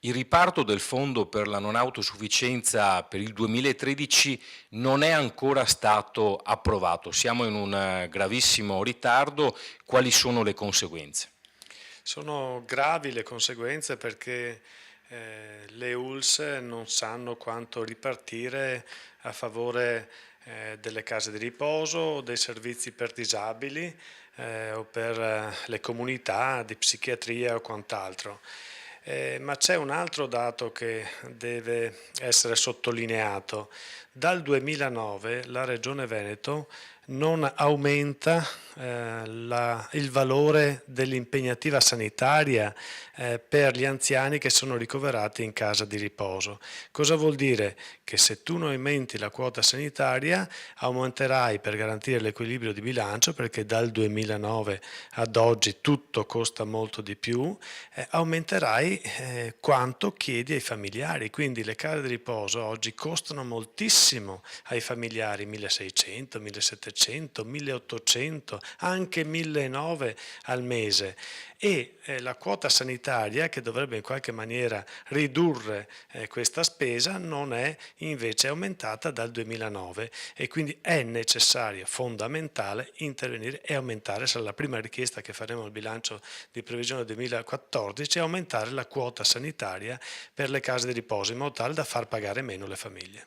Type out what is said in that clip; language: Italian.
Il riparto del fondo per la non autosufficienza per il 2013 non è ancora stato approvato. Siamo in un gravissimo ritardo. Quali sono le conseguenze? Sono gravi le conseguenze perché le ULSS non sanno quanto ripartire a favore delle case di riposo, dei servizi per disabili o per le comunità di psichiatria o quant'altro. Ma c'è un altro dato che deve essere sottolineato. Dal 2009 la Regione Veneto non aumenta il valore dell'impegnativa sanitaria per gli anziani che sono ricoverati in casa di riposo. Cosa vuol dire? Che se tu non aumenti la quota sanitaria aumenterai per garantire l'equilibrio di bilancio, perché dal 2009 ad oggi tutto costa molto di più, aumenterai quanto chiedi ai familiari. Quindi le case di riposo oggi costano moltissimo ai familiari, 1600, 1700, 1800, anche 1900 al mese, e la quota sanitaria, che dovrebbe in qualche maniera ridurre questa spesa, non è invece aumentata dal 2009, e quindi è necessario, fondamentale, intervenire e aumentare. Sarà la prima richiesta che faremo al bilancio di previsione 2014, aumentare la quota sanitaria per le case di riposo in modo tale da far pagare meno le famiglie.